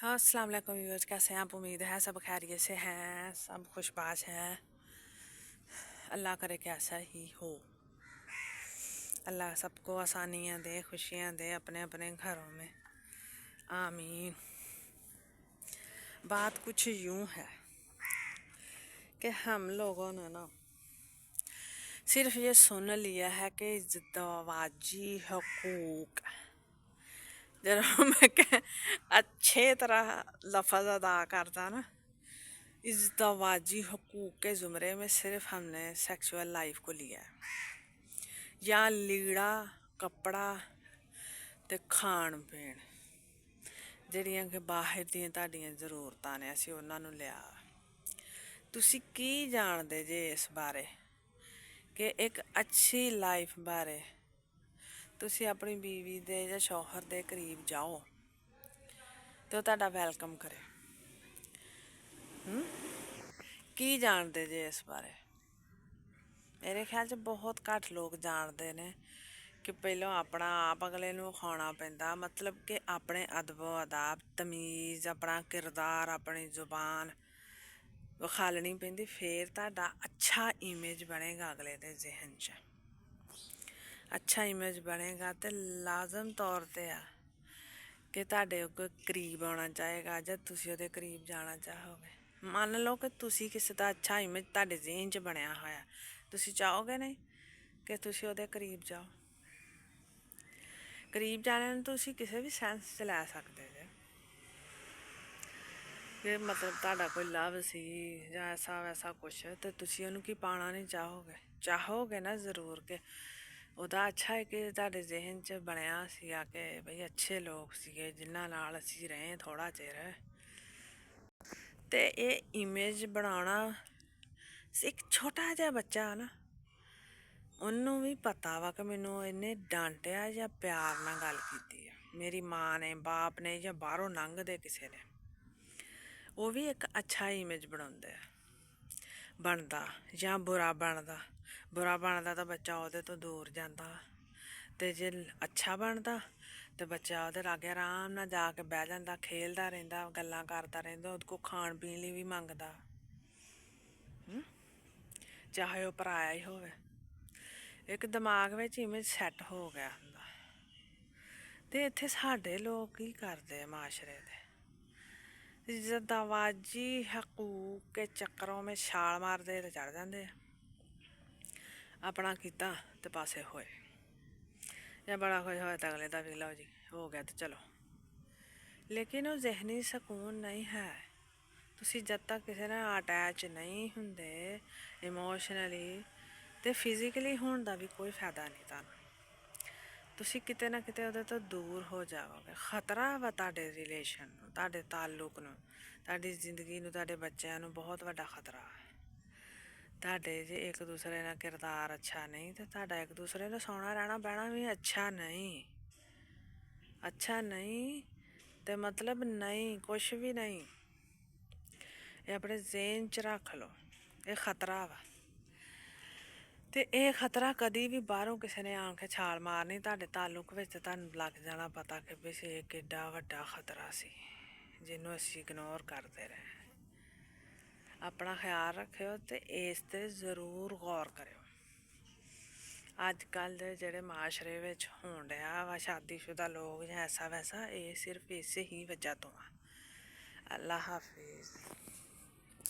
हाँ, अस्सलाम वालेकुम व्यूअर्स, कैसे हैं आप? उम्मीद है सब खैरियत से हैं, सब खुशबाश हैं। अल्लाह करे कि ऐसा ही हो। अल्लाह सबको आसानियाँ दे, खुशियाँ दे अपने अपने घरों में, आमीन। बात कुछ यूँ है कि हम लोगों ने ना सिर्फ ये सुन लिया है कि इज़्ज़तवाजी हकूक़, जरा मैं अच्छे तरह लफज अदा करता ना, इज़्ज़तवाजी हकूक़ के ज़ुमरे में सिर्फ हमने सेक्सुअल लाइफ को लिया है, या लीड़ा कपड़ा ते खाण पीण ਜਿਹੜੀਆਂ कि बाहर ਦੀਆਂ ਤੁਹਾਡੀਆਂ ਜ਼ਰੂਰਤਾਂ ਨੇ ਅਸੀਂ ਉਹਨਾਂ ਨੂੰ ਲਿਆ। ਤੁਸੀਂ ਕੀ ਜਾਣਦੇ ਜੇ ਇਸ ਬਾਰੇ ਕਿ ਇੱਕ ਅੱਛੀ ਲਾਈਫ ਬਾਰੇ ਤੁਸੀਂ ਆਪਣੀ ਬੀਵੀ ਦੇ ਜਾਂ ਸ਼ੌਹਰ ਦੇ ਕਰੀਬ ਜਾਓ ਤੇ ਉਹ ਤੁਹਾਡਾ ਵੈਲਕਮ ਕਰੇ? ਕੀ ਜਾਣਦੇ ਜੇ ਇਸ ਬਾਰੇ? ਮੇਰੇ ਖਿਆਲ 'ਚ ਬਹੁਤ ਘੱਟ ਲੋਕ ਜਾਣਦੇ ਨੇ कि पहलों अपना आप अगले नूं विखाउणा पैंदा, मतलब कि अपने अदबो अदाब तमीज़ अपना किरदार अपनी जुबान विखालनी पैंदी, फिर तुहाडा अच्छा इमेज बनेगा अगले दे जहन च। अच्छा इमेज बनेगा तो लाजम तौर पर आ कि तुहाडे कोई करीब आना चाहेगा जां तुसीं उहदे करीब जाना चाहोगे। मान लो कि तुसीं किसी दा अच्छा इमेज तुहाडे जहन च बनिया होया, तुसीं चाहोगे नहीं कि तुसीं उहदे करीब जाओ? करीब जाने ਨੂੰ ਤੁਸੀਂ ਕਿਸੇ ਵੀ ਸੈਂਸ 'ਚ ਲੈ ਸਕਦੇ ਜੇ ਕਿ ਮਤਲਬ ਤੁਹਾਡਾ ਕੋਈ ਲਵ ਸੀ ਜਾਂ ਐਸਾ ਵੈਸਾ ਕੁਛ, ਤੇ ਤੁਸੀਂ ਉਹਨੂੰ ਕੀ ਪਾਉਣਾ ਨਹੀਂ ਚਾਹੋਗੇ ਨਾ ਜ਼ਰੂਰ ਕਿ ਉਹਦਾ ਅੱਛਾ ਹੈ ਕਿ ਤੁਹਾਡੇ ਜ਼ਿਹਨ 'ਚ ਬਣਿਆ ਸੀਗਾ ਕਿ ਬਈ ਅੱਛੇ ਲੋਕ ਸੀਗੇ ਜਿਨ੍ਹਾਂ ਨਾਲ ਅਸੀਂ ਰਹੇ ਥੋੜ੍ਹਾ ਚਿਰ, ਤੇ ਇਹ ਇਮੇਜ ਬਣਾਉਣਾ ਇੱਕ ਛੋਟਾ ਜਿਹਾ ਬੱਚਾ ਨਾ, ਉਹਨੂੰ ਵੀ ਪਤਾ ਵਾ ਕਿ ਮੈਨੂੰ ਇਹਨੇ ਡਾਂਟਿਆ ਜਾਂ ਪਿਆਰ ਨਾਲ ਗੱਲ ਕੀਤੀ ਹੈ, ਮੇਰੀ ਮਾਂ ਨੇ ਬਾਪ ਨੇ ਜਾਂ ਬਾਹਰੋਂ ਲੰਘਦੇ ਕਿਸੇ ਨੇ, ਉਹ ਵੀ ਇੱਕ ਅੱਛਾ ਇਮੇਜ ਬਣਦਾ ਜਾਂ ਬੁਰਾ ਬਣਦਾ ਤਾਂ ਬੱਚਾ ਉਹਦੇ ਤੋਂ ਦੂਰ ਜਾਂਦਾ, ਤੇ ਜੇ ਅੱਛਾ ਬਣਦਾ ਤੇ ਬੱਚਾ ਉਹਦੇ ਲਾਗੇ ਆਰਾਮ ਨਾਲ ਜਾ ਕੇ ਬਹਿ ਜਾਂਦਾ, ਖੇਲਦਾ ਰਹਿੰਦਾ, ਗੱਲਾਂ ਕਰਦਾ ਰਹਿੰਦਾ, ਉਹਦੇ ਕੋਲ ਖਾਣ ਪੀਣ ਲਈ ਵੀ ਮੰਗਦਾ, ਚਾਹੇ ਉਹ ਪਰਾਇਆ ਹੀ ਹੋਵੇ। ਇੱਕ ਦਿਮਾਗ ਵਿੱਚ ਇਮੇਜ ਸੈੱਟ ਹੋ ਗਿਆ ਹੁੰਦਾ। ਤੇ ਇੱਥੇ ਸਾਡੇ ਲੋਕ ਕੀ ਕਰਦੇ ਆ ਮਾਸ਼ਰੇ ਦੇ, इज़्ज़तवाजी हकूक़ के चक्करों में छाल मारते तो चढ़ जाते हैं, अपना किता तो पासे होए, या बड़ा कुछ होया तो अगले का भी लो जी हो गया तो चलो। लेकिन वो जहनी सकून नहीं है। तुसी जद तक किसी ने अटैच नहीं हुंदे इमोशनली तो फिजिकली होने का भी कोई फायदा नहीं तुहानूं, तुसी किते ना किते ਉਹਦੇ ਤੋਂ ਦੂਰ ਹੋ ਜਾਓਗੇ। ਖਤਰਾ ਵਾ ਤੁਹਾਡੇ ਰਿਲੇਸ਼ਨ ਨੂੰ, ਤੁਹਾਡੇ ਤਾਲੁਕ ਨੂੰ, ਤੁਹਾਡੀ ਜ਼ਿੰਦਗੀ ਨੂੰ, ਤੁਹਾਡੇ ਬੱਚਿਆਂ ਨੂੰ ਬਹੁਤ ਵੱਡਾ ਖਤਰਾ ਹੈ। ਤੁਹਾਡੇ ਜੇ ਇੱਕ ਦੂਸਰੇ ਨਾਲ ਕਿਰਦਾਰ ਅੱਛਾ ਨਹੀਂ ਤੇ ਤੁਹਾਡਾ ਇੱਕ ਦੂਸਰੇ ਨਾਲ ਸੌਣਾ ਰਹਿਣਾ ਬਹਿਣਾ ਵੀ ਅੱਛਾ ਨਹੀਂ ਤੇ ਮਤਲਬ ਨਹੀਂ, ਕੁਛ ਵੀ ਨਹੀਂ। ਇਹ ਆਪਣੇ ਜ਼ੇਨ 'ਚ ਰੱਖ ਲਓ, ਇਹ ਖਤਰਾ ਵਾ। ਤੇ ਇਹ ਖਤਰਾ ਕਦੀ ਵੀ ਬਾਹਰੋਂ ਕਿਸੇ ਨੇ ਆ ਕੇ ਛਾਲ ਮਾਰਨੀ ਤੁਹਾਡੇ ਤਾਲੁਕ ਵਿੱਚ, ਤੁਹਾਨੂੰ ਲੱਗ ਜਾਣਾ ਪਤਾ ਕਿ ਵੀ ਇਹ ਕਿੱਡਾ ਵੱਡਾ ਖਤਰਾ ਸੀ ਜਿਹਨੂੰ ਅਸੀਂ ਇਗਨੋਰ ਕਰਦੇ ਰਹੇ। ਆਪਣਾ ਖਿਆਲ ਰੱਖਿਓ ਤੇ ਇਸ 'ਤੇ ਜ਼ਰੂਰ ਗੌਰ ਕਰਿਓ। ਅੱਜ ਕੱਲ੍ਹ ਦੇ ਜਿਹੜੇ ਮਾਸ਼ਰੇ ਵਿੱਚ ਹੋਣ ਡਿਆ ਵਾ ਸ਼ਾਦੀशुदा ਲੋਕ ਜਾਂ ਐਸਾ ਵੈਸਾ, ਇਹ ਸਿਰਫ ਇਸੇ ਹੀ ਵਜ੍ਹਾ ਤੋਂ ਆ। ਅੱਲਾ ਹਾਫਿਜ਼।